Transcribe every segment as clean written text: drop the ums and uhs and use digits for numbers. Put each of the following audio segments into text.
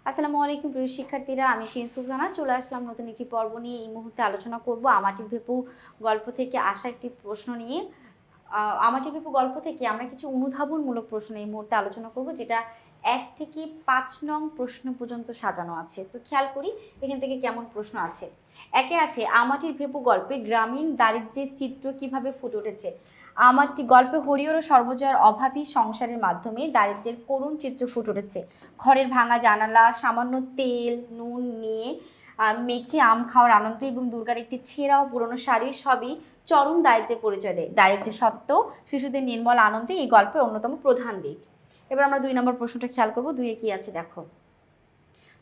আসসালামু আলাইকুম প্রিয় শিক্ষার্থীরা, আমি শিন সুলতানা চলে আসলাম নতুন একটি পর্ব নিয়ে। এই মুহূর্তে আলোচনা করব আমাটির ভেপু গল্প থেকে আসা একটি প্রশ্ন নিয়ে। আমাটির ভেপু গল্প থেকে আমরা কিছু অনুধাবনমূলক প্রশ্ন এই মুহূর্তে আলোচনা করব, যেটা 1 থেকে 5 নং প্রশ্ন পর্যন্ত সাজানো আছে। তো খেয়াল করি এখান থেকে কেমন প্রশ্ন আছে। একে আছে, আমাটির ভেপু গল্পে গ্রামীণ দারিদ্র্যের চিত্র কিভাবে ফুটে উঠেছে। আমারটি গল্পে হরিহর ও সর্বজয়ার অভাবী সংসারের মাধ্যমে দারিদ্র্যের করুণ চিত্র ফুটে উঠেছে। ঘরের ভাঙা জানালা, সামান্য তেল নুন নিয়ে মেখে আম খাওয়ার আনন্দ এবং দুর্গার একটি ছেঁড়া ও পুরনো শাড়ি সবই চরম দারিদ্র্যের পরিচয় দেয়। দারিদ্র্যের সত্ত্বেও শিশুদের নির্মল আনন্দে এই গল্পের অন্যতম প্রধান দিক। এবার আমরা 2 নম্বর প্রশ্নটা খেয়াল করব। 2-এ কি আছে দেখো।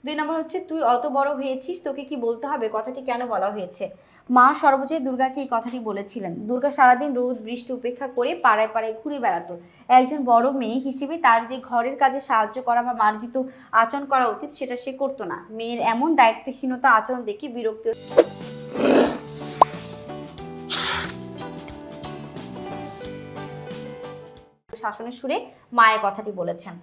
2 নম্বর হচ্ছে, তুই অত বড় হয়েছিস, তোকে কি বলতে হবে, কথাটি কেন বলা হয়েছে। মা সর্বজয় দুর্গাকে এই কথাটি বলেছিলেন। দুর্গা সারাদিন রোদ বৃষ্টি উপেক্ষা করে পাড়ায় পাড়ায় ঘুরে বেড়াতো। একজন বড় মেয়ে হিসেবে তার যে ঘরের কাজে সাহায্য করা বা মার্জিত আচরণ করা উচিত সেটা সে করতো না। মেয়ের এমন দায়িত্বহীনতা আচরণ দেখে বিরক্ত শাসনের সুরে মায়ের কথাটি বলেছেন।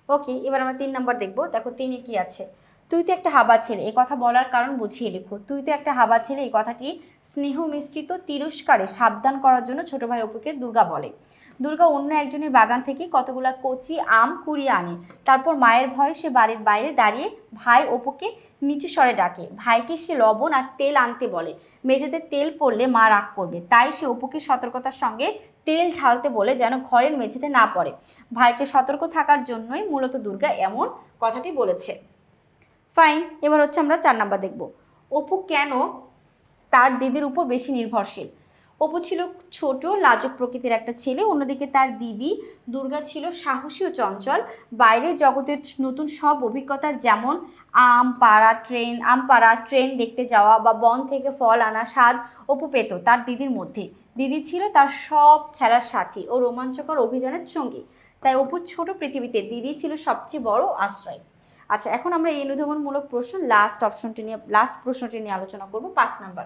ওকে, এবার আমরা 3 নম্বর দেখবো। দেখো 3-এ কি আছে। তুই তো একটা হাবা ছেলে, এই কথা বলার কারণ বুঝিয়ে লেখো। তুই তো একটা হাবা ছেলে, এই কথাটি স্নেহ মিশ্রিত তিরস্কারে সাবধান করার জন্য ছোট ভাই অপুকে দুর্গা বলে। দুর্গা অন্য একজনের বাগান থেকে কতগুলা কচি আম কুড়িয়ে আনে। তারপর মায়ের ভয়ে সে বাড়ির বাইরে দাঁড়িয়ে ভাই অপুকে নিচু স্বরে ডাকে। ভাইকে সে লবণ আর তেল আনতে বলে। মেঝেতে তেল পড়লে মা রাগ করবে, তাই সে অপুকে সতর্কতার সঙ্গে তেল ঢালতে বলে যেন ঘরের মেঝেতে না পড়ে। ভাইকে সতর্ক থাকার জন্যই মূলত দুর্গা এমন কথাটি বলেছে। ফাইন, এবার হচ্ছে আমরা 4 নাম্বার দেখব। অপু কেন তার দিদির উপর বেশি নির্ভরশীল। অপু ছিল ছোট লাজুক প্রকৃতির একটা ছেলে, অন্যদিকে তার দিদি দুর্গা ছিল সাহসী ও চঞ্চল। বাইরের জগতের নতুন সব অভিজ্ঞতার, যেমন আম পাড়া ট্রেন দেখতে যাওয়া বা বন থেকে ফল আনা স্বাদ অপু পেত তার দিদির মধ্যে। দিদি ছিল তার সব খেলার সাথী ও রোমাঞ্চকর অভিযানের সঙ্গী। তাই অপুর ছোট পৃথিবীতে দিদি ছিল সবচেয়ে বড় আশ্রয়। আচ্ছা, এখন আমরা এই অনুধাবনমূলক প্রশ্ন লাস্ট প্রশ্নটি নিয়ে আলোচনা করব। 5 নাম্বার।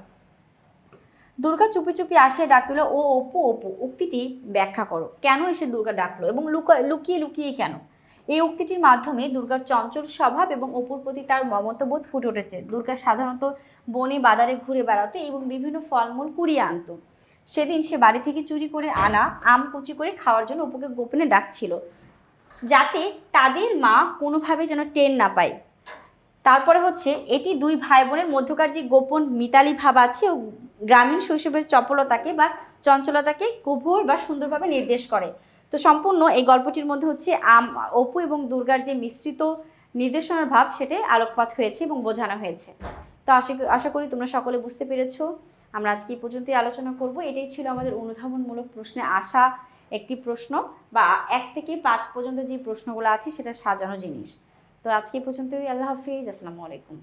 দুর্গা চুপি চুপি আসে ডাকল, ও অপু অপু, উক্তিটি ব্যাখ্যা করো। কেন এসে দুর্গা ডাকলো এবং লুকিয়ে লুকিয়ে কেন। এই উক্তিটির মাধ্যমে দুর্গার চঞ্চল স্বভাব এবং অপুর প্রতি তার মমত্ববোধ ফুটে উঠেছে। দুর্গা সাধারণত বনে বাজারে ঘুরে বেড়াতো এবং বিভিন্ন ফলমূল কুড়িয়ে আনতো। সেদিন সে বাড়ি থেকে চুরি করে আনা আম কুচি করে খাওয়ার জন্য অপুকে গোপনে ডাকছিল, যাতে তাদের মা কোনোভাবে যেন টের না পায়। তারপরে হচ্ছে, এটি 2 ভাই বোনের মধ্যকার যে গোপন মিতালি ভাব আছে ও গ্রামীণ শৈশবের চপলতাকে বা চঞ্চলতাকে গভীর বা সুন্দরভাবে নির্দেশ করে। তো সম্পূর্ণ এই গল্পটির মধ্যে হচ্ছে অপু এবং দুর্গার যে মিশ্রিত নির্দেশনার ভাব সেটাই আলোকপাত হয়েছে এবং বোঝানো হয়েছে। তো আশা করি তোমরা সকলে বুঝতে পেরেছো। আমরা আজকে এই পর্যন্তই আলোচনা করব। এটাই ছিল আমাদের অনুধাবনমূলক প্রশ্নে আসা একটি প্রশ্ন, বা 1 থেকে 5 পর্যন্ত যে প্রশ্নগুলো আছে সেটা সাজানো জিনিস। তো আজকে এই পর্যন্তই। আল্লাহ হাফিজ, আসসালামু আলাইকুম।